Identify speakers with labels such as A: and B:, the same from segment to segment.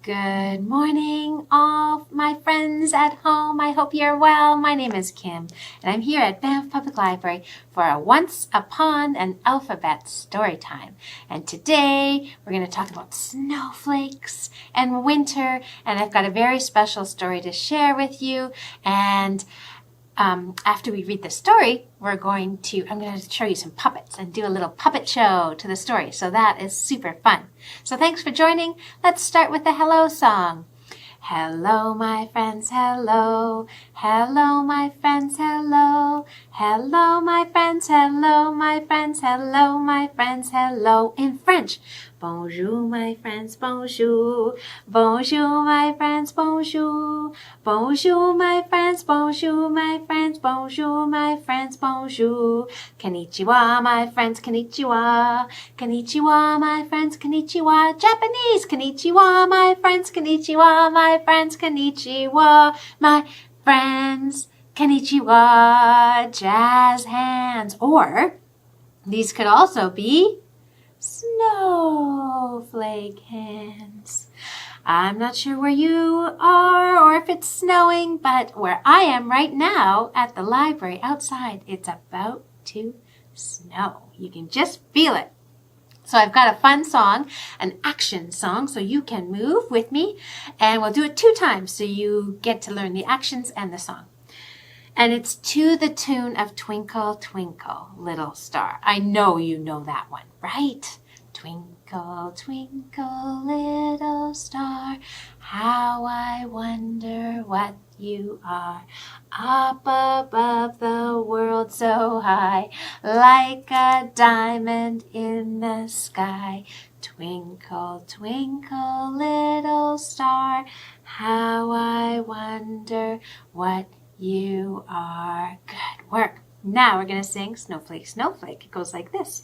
A: Good morning, all my friends at home. I hope you're well. My name is Kim, and I'm here at Banff Public Library for a Once Upon an Alphabet Storytime. And today, we're going to talk about snowflakes and winter, and I've got a very special story to share with you. And after we read the story, I'm going to show you some puppets and do a little puppet show to the story. So that is super fun. So thanks for joining. Let's start with the hello song. Hello, my friends, hello. Hello, my friends, hello. Hello, my friends, hello, my friends, hello, my friends, hello. In French. Bonjour, my friends, bonjour. Bonjour, my friends, bonjour. Bonjour, my friends, bonjour, my friends, bonjour, my friends, bonjour. Konnichiwa, my friends, konnichiwa. Konnichiwa, my friends, konnichiwa. Japanese, konnichiwa, my friends, konnichiwa, my friends, konnichiwa, my friends, konnichiwa. Jazz hands. Or these could also be snowflake hands. I'm not sure where you are or if it's snowing, but where I am right now at the library outside, it's about to snow. You can just feel it. So I've got a fun song, an action song, so you can move with me, and we'll do it 2 times so you get to learn the actions and the song. And it's to the tune of Twinkle, Twinkle, Little Star. I know you know that one, right? Twinkle, twinkle, little star, how I wonder what you are. Up above the world so high, like a diamond in the sky. Twinkle, twinkle, little star, how I wonder what you are. Good work. Now we're going to sing Snowflake, Snowflake. It goes like this.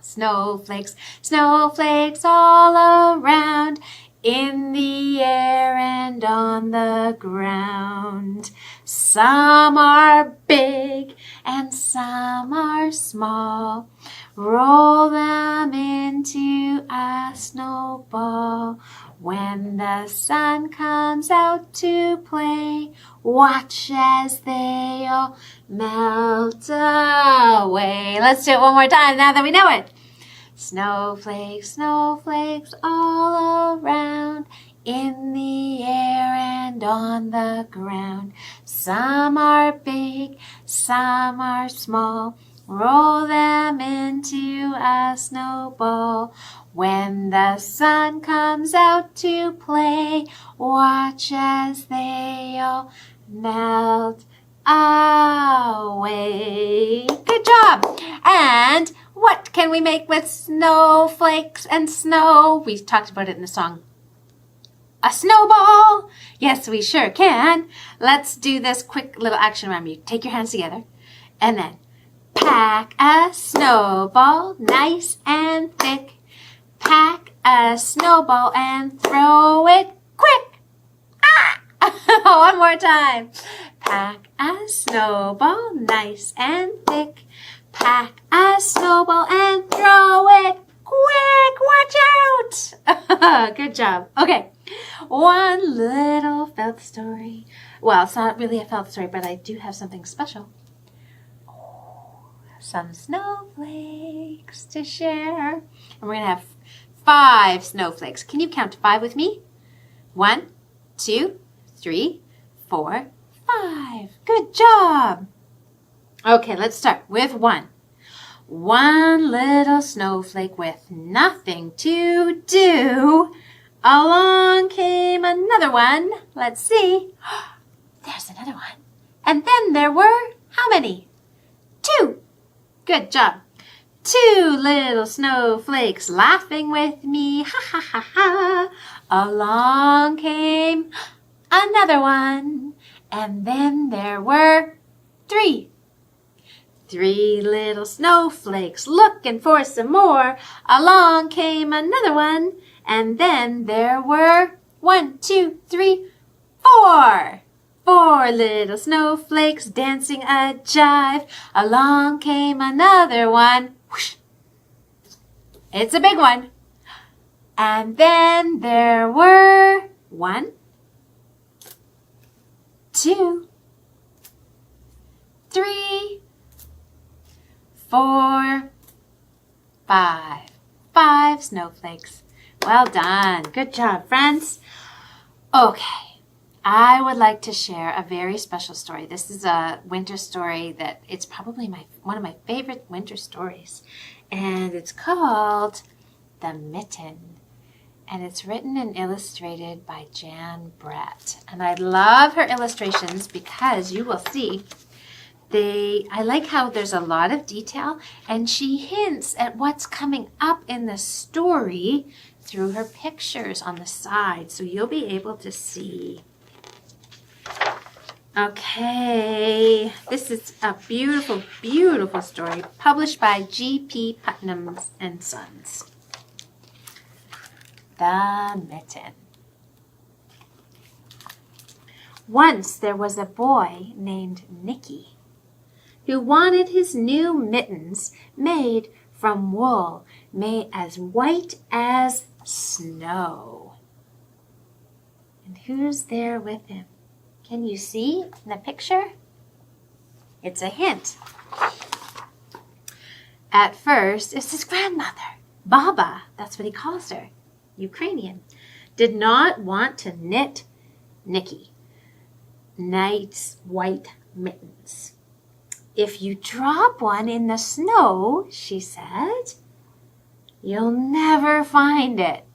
A: Snowflakes, snowflakes all around, in the air and on the ground. Some are big and some are small. Roll them into a snowball. When the sun comes out to play, watch as they all melt away. Let's do it one more time now that we know it. Snowflakes, snowflakes all around, in the air and on the ground. Some are big, some are small. Roll them into a snowball. When the sun comes out to play, watch as they all melt away. Good job. And what can we make with snowflakes and snow? We talked about it in the song. A snowball. Yes, we sure can. Let's do this quick little action around you. Take your hands together and then pack a snowball nice and thick. Pack a snowball and throw it quick. Ah! One more time. Pack a snowball nice and thick. Pack a snowball and throw it quick. Watch out. Good job. Okay. One little felt story. Well, it's not really a felt story, but I do have something special. Some snowflakes to share. And we're going to have 5 snowflakes. Can you count to 5 with me? 1, 2, 3, 4, 5. Good job. Okay, let's start with 1. One little snowflake with nothing to do. Along came another one. Let's see. There's another one. And then there were how many? 2. Good job. 2 little snowflakes laughing with me. Ha ha ha ha. Along came another one. And then there were 3. 3 little snowflakes looking for some more. Along came another one. And then there were 1, 2, 3, 4. 4 little snowflakes dancing a jive. Along came another one. Whoosh. It's a big one. And then there were 1, 2, 3, 4, 5. 5 snowflakes. Well done. Good job, friends. Okay, I would like to share a very special story. This is a winter story that it's probably one of my favorite winter stories. And it's called The Mitten. And it's written and illustrated by Jan Brett. And I love her illustrations because you will see I like how there's a lot of detail and she hints at what's coming up in the story through her pictures on the side. So you'll be able to see. Okay, this is a beautiful, beautiful story published by G.P. Putnam and Sons. The Mitten. Once there was a boy named Nicky who wanted his new mittens made from wool, made as white as snow. And who's there with him? Can you see in the picture? It's a hint. At first, it's his grandmother, Baba, that's what he calls her, Ukrainian, did not want to knit Nicky nice white mittens. If you drop one in the snow, she said, you'll never find it.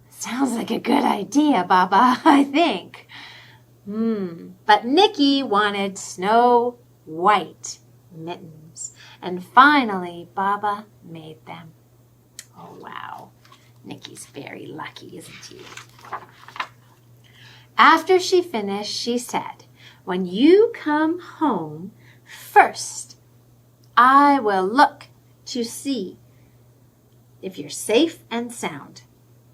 A: Sounds like a good idea, Baba, I think. But Nicky wanted snow white mittens. And finally, Baba made them. Oh, wow. Nicky's very lucky, isn't he? After she finished, she said, when you come home, first, I will look to see if you're safe and sound.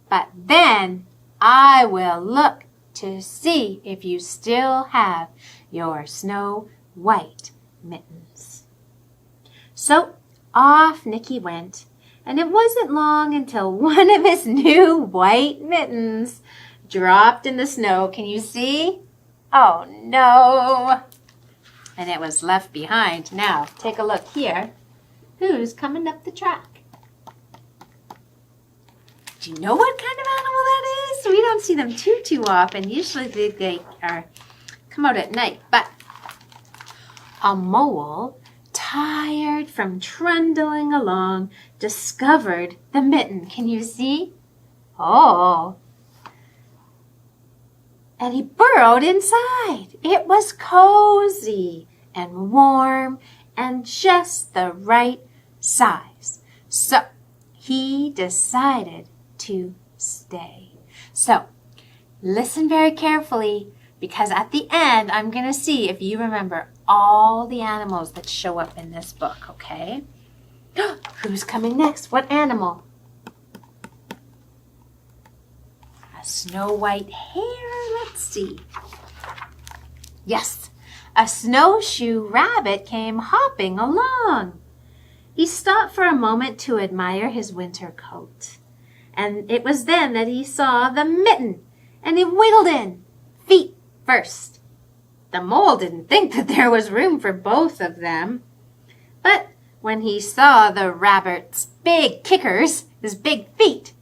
A: But then I will look to see if you still have your snow white mittens. So off Nicky went, and it wasn't long until one of his new white mittens dropped in the snow. Can you see? Oh no! And it was left behind. Now, take a look here. Who's coming up the track? Do you know what kind of animal that is? We don't see them too often. Usually they come out at night. But a mole, tired from trundling along, discovered the mitten. Can you see? Oh. And he burrowed inside. It was cozy and warm and just the right size. So he decided to stay. So listen very carefully because at the end I'm going to see if you remember all the animals that show up in this book, okay? Who's coming next? What animal? A snow white hare. Let's see. Yes, a snowshoe rabbit came hopping along. He stopped for a moment to admire his winter coat. And it was then that he saw the mitten, and he wiggled in, feet first. The mole didn't think that there was room for both of them. But when he saw the rabbit's big kickers, his big feet,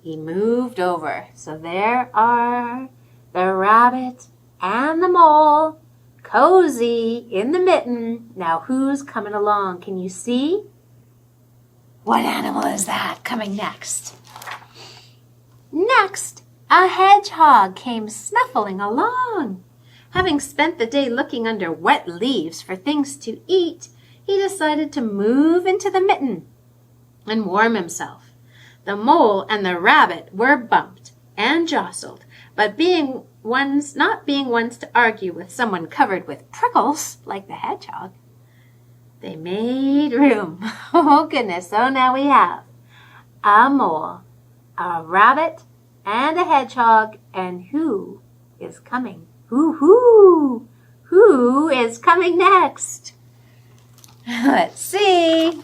A: he moved over. So there are the rabbit and the mole, cozy in the mitten. Now who's coming along? Can you see? What animal is that coming next? Next, a hedgehog came snuffling along. Having spent the day looking under wet leaves for things to eat, he decided to move into the mitten and warm himself. The mole and the rabbit were bumped and jostled, but not being ones to argue with someone covered with prickles like the hedgehog, they made room. Oh goodness, so now we have a mole, a rabbit, and a hedgehog, and who is coming? Who is coming next? Let's see.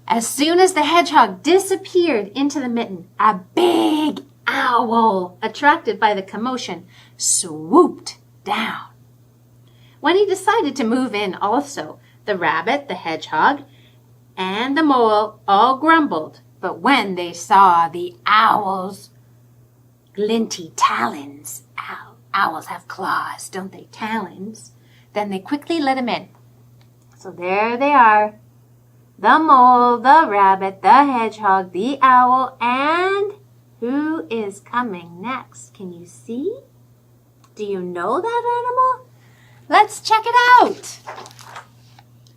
A: As soon as the hedgehog disappeared into the mitten, a big owl owl, attracted by the commotion, swooped down. When he decided to move in also, the rabbit, the hedgehog, and the mole all grumbled. But when they saw the owl's glinty talons, owls have claws, don't they? Talons. Then they quickly let him in. So there they are. The mole, the rabbit, the hedgehog, the owl, and who is coming next? Can you see? Do you know that animal? Let's check it out.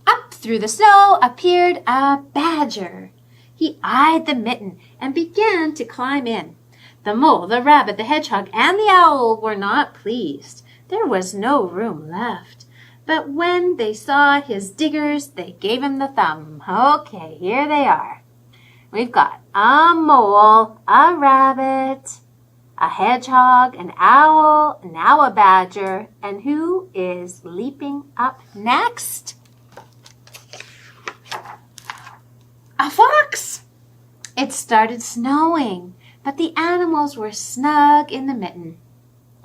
A: Up through the snow appeared a badger. He eyed the mitten and began to climb in. The mole, the rabbit, the hedgehog, and the owl were not pleased. There was no room left. But when they saw his diggers, they gave him the thumb. Okay, here they are. We've got a mole, a rabbit, a hedgehog, an owl, now a badger. And who is leaping up next? A fox! It started snowing, but the animals were snug in the mitten.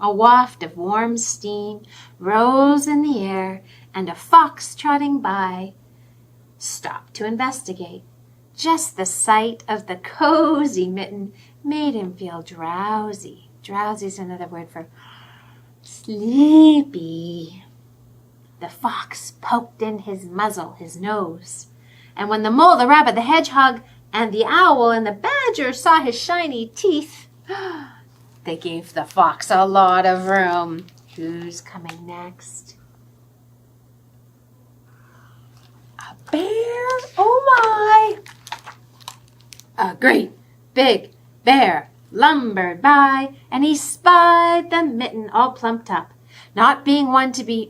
A: A waft of warm steam rose in the air, and a fox trotting by stopped to investigate. Just the sight of the cozy mitten made him feel drowsy. Drowsy is another word for sleepy. The fox poked in his muzzle, his nose. And when the mole, the rabbit, the hedgehog, and the owl and the badger saw his shiny teeth, they gave the fox a lot of room. Who's coming next? A bear? Oh my! A great big bear lumbered by, and he spied the mitten all plumped up. Not being want to be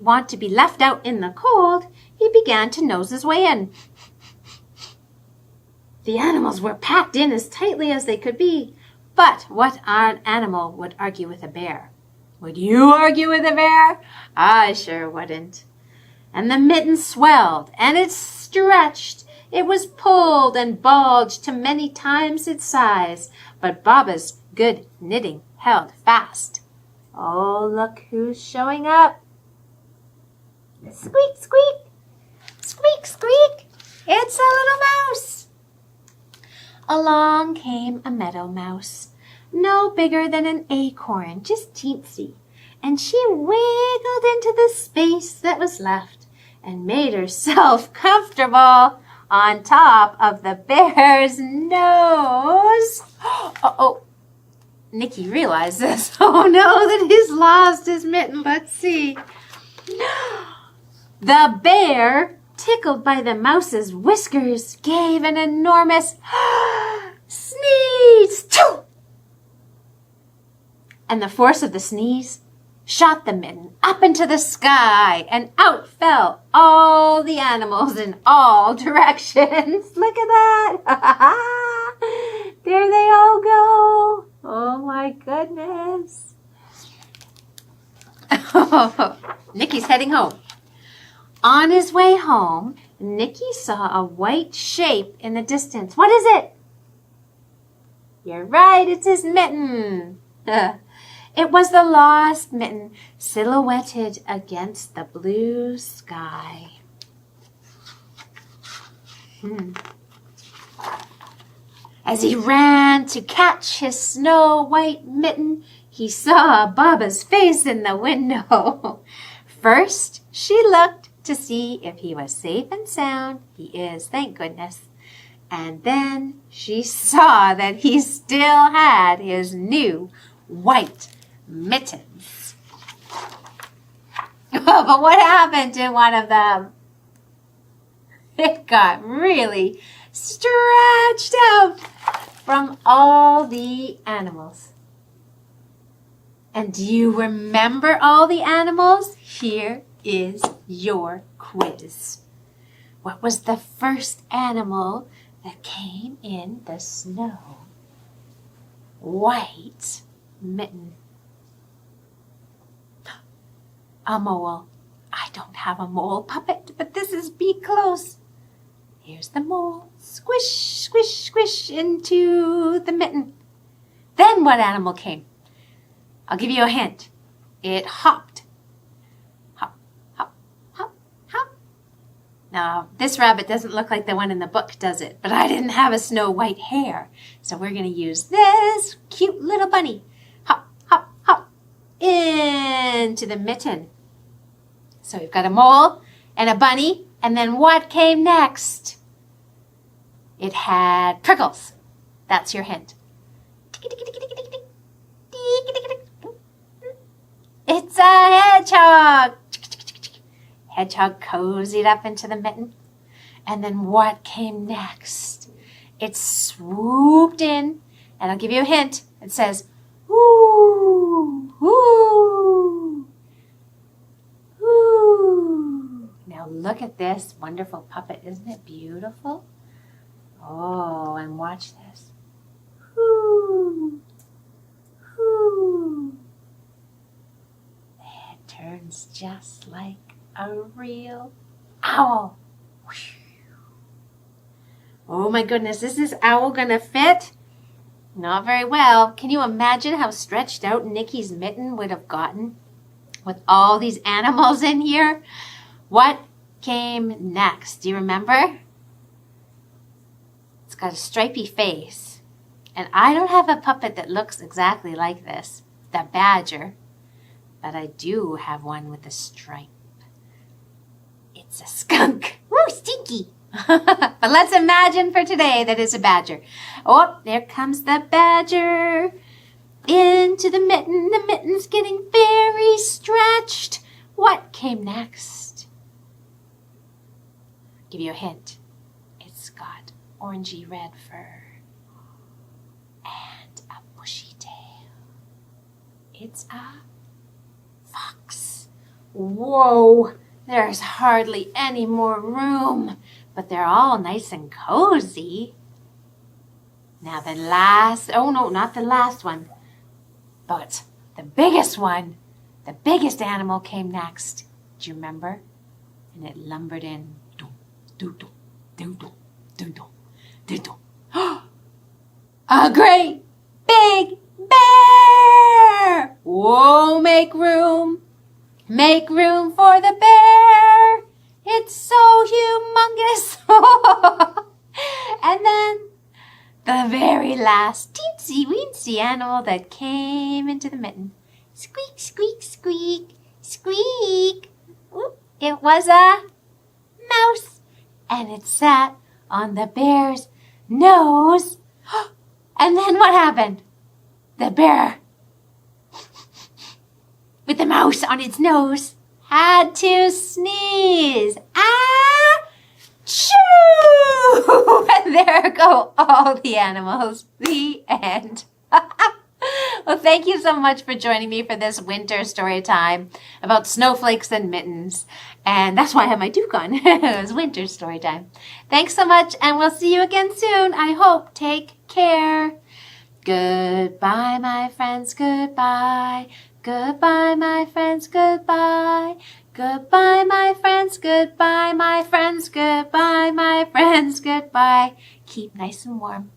A: left out in the cold, he began to nose his way in. The animals were packed in as tightly as they could be. But what animal would argue with a bear? Would you argue with a bear? I sure wouldn't. And the mitten swelled, and it stretched. It was pulled and bulged to many times its size. But Baba's good knitting held fast. Oh, look who's showing up. Squeak, squeak. Squeak, squeak. It's a little mouse. Along came a meadow mouse, no bigger than an acorn, just teensy, and she wiggled into the space that was left and made herself comfortable on top of the bear's nose. Uh-oh, Nicky realized this. Oh no, that he's lost his mitten. Let's see. The bear, tickled by the mouse's whiskers, gave an enormous sneeze. Choo! And the force of the sneeze shot the mitten up into the sky, and out fell all the animals in all directions. Look at that. There they all go. Oh my goodness. Nicky's heading home. On his way home, Nicky saw a white shape in the distance. What is it? You're right, it's his mitten. It was the lost mitten silhouetted against the blue sky. As he ran to catch his snow-white mitten, he saw Baba's face in the window. First, she looked to see if he was safe and sound. He is, thank goodness. And then she saw that he still had his new white mittens. Oh, but what happened to one of them? It got really stretched out from all the animals. And do you remember all the animals? Here is your quiz. What was the first animal that came in the snow? White mitten. A mole. I don't have a mole puppet, but this is be close. Here's the mole. Squish, squish, squish into the mitten. Then what animal came. I'll give you a hint. It hopped. Hop, hop, hop, hop. Now, this rabbit doesn't look like the one in the book, does it? But I didn't have a snow white hair. So we're going to use this cute little bunny. Hop, hop, hop. Into the mitten. So we've got a mole and a bunny. And then what came next? It had prickles. That's your hint. It's a hedgehog. Hedgehog cozied up into the mitten. And then what came next? It swooped in. And I'll give you a hint. It says, ooh, ooh, ooh. Now look at this wonderful puppet. Isn't it beautiful? Oh, and watch this. Ooh, ooh. It turns just like a real owl. Oh my goodness, is this owl gonna fit? Not very well. Can you imagine how stretched out Nikki's mitten would have gotten with all these animals in here? What came next? Do you remember? It's got a stripy face. And I don't have a puppet that looks exactly like this, the badger. But I do have one with a stripe. It's a skunk. Woo, stinky. But let's imagine for today that it's a badger. Oh, there comes the badger into the mitten. The mitten's getting very stretched. What came next? I'll give you a hint. It's got orangey red fur and a bushy tail. It's a fox. Whoa, there's hardly any more room. But they're all nice and cozy. Now the last, oh no, not the last one, but the biggest one, the biggest animal came next. Do you remember? And it lumbered in. A great big bear! Whoa, make room. Make room for the bear. It's so humongous. And then the very last teensy weensy animal that came into the mitten. Squeak, squeak, squeak, squeak. Oop, it was a mouse. And it sat on the bear's nose. And then what happened? The bear, with the mouse on its nose, had to sneeze. Achoo! And there go all the animals. The end. Well, thank you so much for joining me for this winter story time about snowflakes and mittens. And that's why I have my toque on. It was winter story time. Thanks so much, and we'll see you again soon. I hope. Take care. Goodbye, my friends. Goodbye. Goodbye, my friends, goodbye. Goodbye, my friends, goodbye, my friends, goodbye, my friends, goodbye. Keep nice and warm.